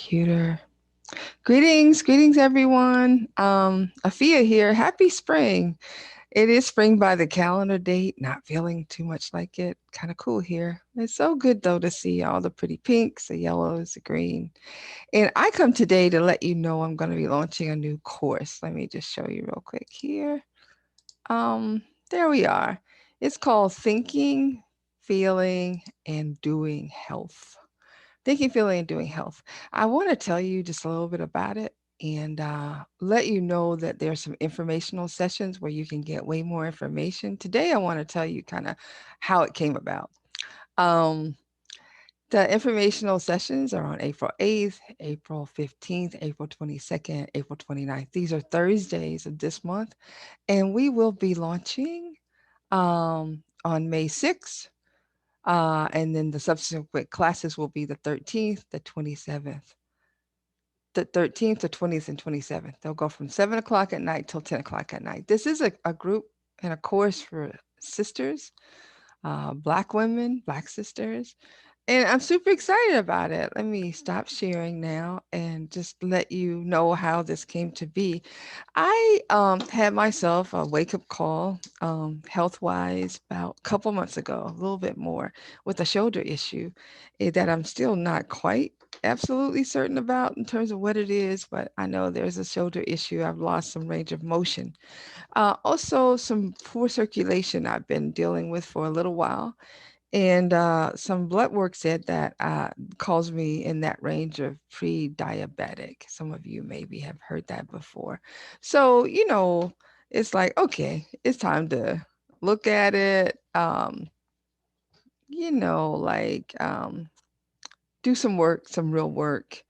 computer. Greetings, everyone. Afia here. Happy spring. It is spring by the calendar date. Not feeling too much like it. Kind of cool here. It's so good though to see all the pretty pinks, the yellows, the green. And I come today to let you know I'm going to be launching a new course. Let me just show you real quick here. There we are. It's called Thinking, Feeling, and Doing Health. Thinking, feeling, and doing health. I want to tell you just a little bit about it and let you know that there's some informational sessions where you can get way more information. Today, I want to tell you kind of how it came about. Um, the informational sessions are on April 8th, April 15th, April 22nd, April 29th. These are Thursdays of this month, and we will be launching on May 6th. And then the subsequent classes will be the 13th, the 27th, the 13th, the 20th, and 27th. They'll go from 7 o'clock at night till 10 o'clock at night. This is a group and a course for sisters, Black women, Black sisters. And I'm super excited about it. Let me stop sharing now and just let you know how this came to be. I had myself a wake up call, health wise, about a couple months ago, a little bit more, with a shoulder issue that I'm still not quite absolutely certain about in terms of what it is, but I know there's a shoulder issue. I've lost some range of motion. Also, some poor circulation I've been dealing with for a little while. And some blood work said that calls me in that range of pre-diabetic. Some of you maybe have heard that before. So, it's like, okay, it's time to look at it, like do some work, some real work,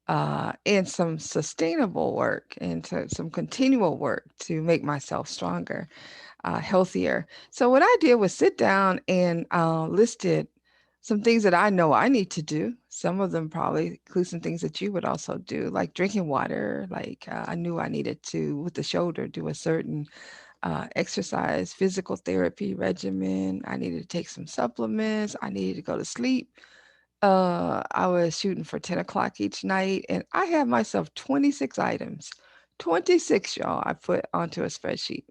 and some sustainable work and some continual work to make myself stronger, healthier. So what I did was sit down and listed some things that I know I need to do. Some of them probably include some things that you would also do, like drinking water. Like I knew I needed to, with the shoulder, do a certain exercise, physical therapy regimen. I needed to take some supplements. I needed to go to sleep. I was shooting for 10 o'clock each night, and I had myself 26 items. 26, y'all, I put onto a spreadsheet.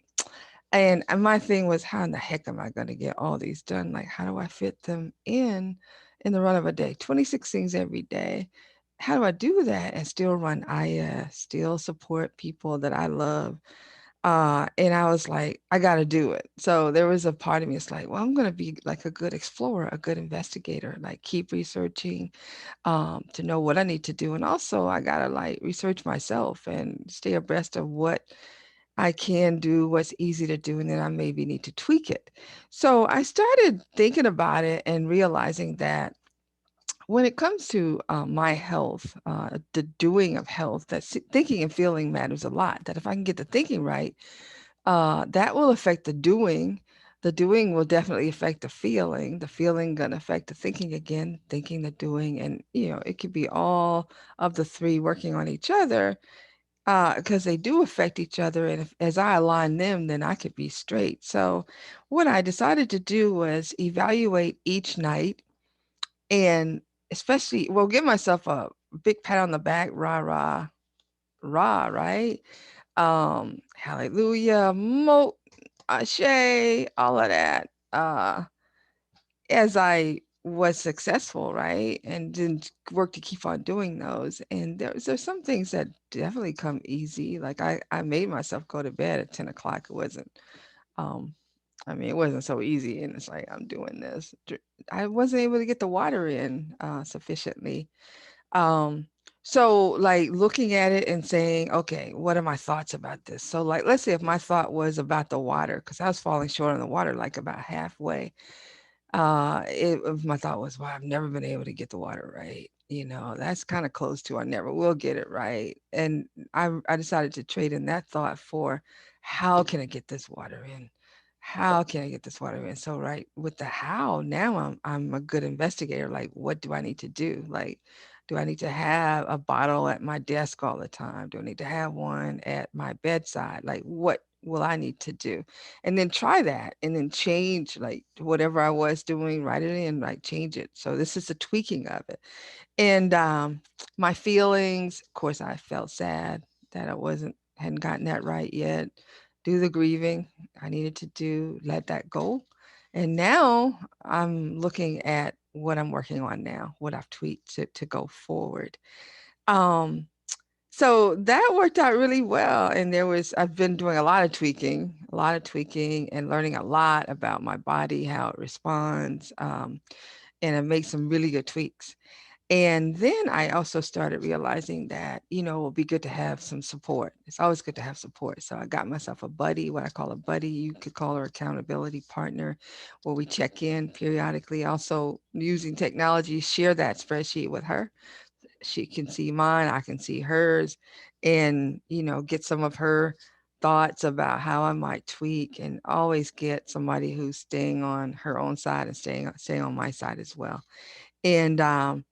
And my thing was, how in the heck am I going to get all these done? Like, how do I fit them in the run of a day? 26 things every day. How do I do that and still run IS, still support people that I love? And I was like, I got to do it. So there was a part of me, it's like, well, I'm going to be like a good explorer, a good investigator, like keep researching to know what I need to do. And also, I got to like research myself and stay abreast of what I can do, what's easy to do, and then I maybe need to tweak it. So I started thinking about it and realizing that when it comes to my health, the doing of health, that thinking and feeling matters a lot. That if I can get the thinking right, that will affect the doing. The doing will definitely affect the feeling. The feeling gonna affect the thinking again, thinking the doing, and it could be all of the three working on each other because they do affect each other. And as I align them, then I could be straight. So, what I decided to do was evaluate each night and especially, well, give myself a big pat on the back, rah, rah, rah, right? Hallelujah, mo, ashe, all of that. As I was successful, right? And didn't work to keep on doing those. And there's some things that definitely come easy. Like I made myself go to bed at 10 o'clock. It wasn't, um, I mean, it wasn't so easy. And it's like, I'm doing this. I wasn't able to get the water in sufficiently. Um, so like looking at it and saying, okay, what are my thoughts about this? So like, let's say if my thought was about the water, because I was falling short on the water, like about halfway my thought was, wow, I've never been able to get the water right. That's kind of close to I never will get it right. And I decided to trade in that thought for how can I get this water in? How can I get this water in? So right with the how, now I'm a good investigator. Like, what do I need to do? Like, do I need to have a bottle at my desk all the time? Do I need to have one at my bedside? Like, what will I need to do? And then try that and then change like whatever I was doing, write it in, like change it. So this is a tweaking of it. And my feelings, of course, I felt sad that I hadn't gotten that right yet. Do the grieving I needed to do, let that go. And now I'm looking at what I'm working on now, what I've tweaked to go forward. Um, so that worked out really well. And I've been doing a lot of tweaking and learning a lot about my body, how it responds. And I made some really good tweaks. And then I also started realizing that, it would be good to have some support. It's always good to have support. So I got myself a buddy, what I call a buddy. You could call her accountability partner, where we check in periodically. Also, using technology, share that spreadsheet with her. She can see mine, I can see hers, and, get some of her thoughts about how I might tweak, and always get somebody who's staying on her own side and staying on my side as well. And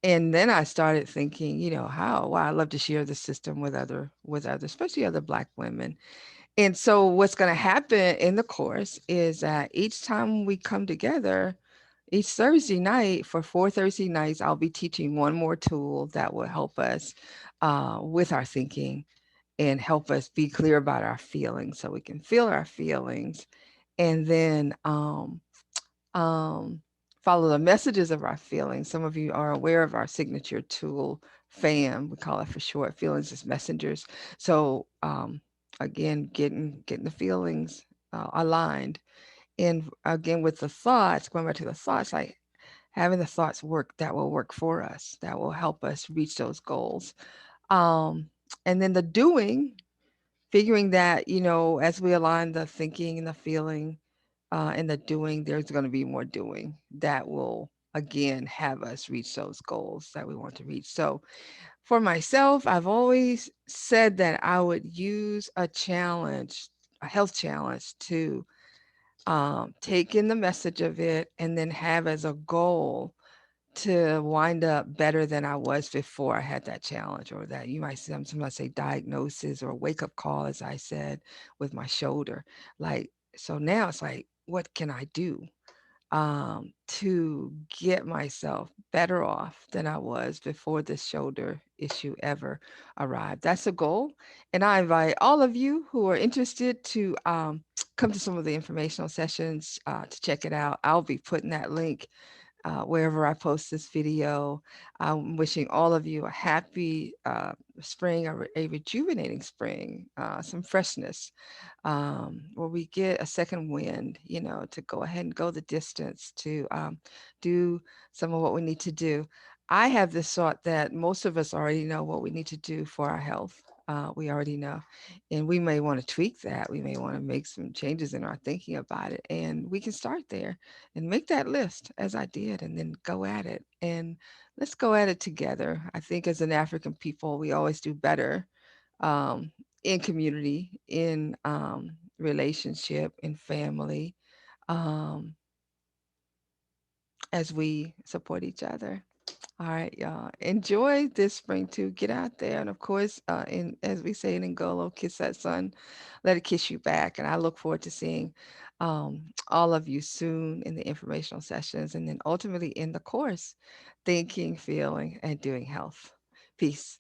and then I started thinking, wow, I love to share the system with other, especially other Black women. And so what's going to happen in the course is that each time we come together, each Thursday night, for 4 Thursday nights, I'll be teaching one more tool that will help us with our thinking and help us be clear about our feelings, so we can feel our feelings, and then um, follow the messages of our feelings. Some of you are aware of our signature tool, FAM. We call it for short, feelings as messengers. So again, getting the feelings aligned, and again with the thoughts, going back to the thoughts, like having the thoughts work that will work for us, that will help us reach those goals. Um, and then the doing, figuring that, as we align the thinking and the feeling and the doing, there's going to be more doing that will again have us reach those goals that we want to reach. So for myself, I've always said that I would use a challenge, a health challenge, to take in the message of it and then have as a goal to wind up better than I was before I had that challenge, or that you might sometimes say diagnosis or wake up call, as I said, with my shoulder. Like, so now it's like, what can I do to get myself better off than I was before this shoulder issue ever arrived? That's a goal. And I invite all of you who are interested to come to some of the informational sessions to check it out. I'll be putting that link wherever I post this video. I'm wishing all of you a happy spring, a rejuvenating spring, some freshness, where we get a second wind, to go ahead and go the distance, to do some of what we need to do. I have this thought that most of us already know what we need to do for our health. We already know. And we may want to tweak that. We may want to make some changes in our thinking about it. And we can start there and make that list as I did, and then go at it. And let's go at it together. I think as an African people, we always do better um, in community, in relationship, in family, um, as we support each other. All right, y'all. Enjoy this spring too. Get out there, and of course, as we say in Ngolo, kiss that sun, let it kiss you back. And I look forward to seeing all of you soon in the informational sessions, and then ultimately in the course, thinking, feeling, and doing health. Peace.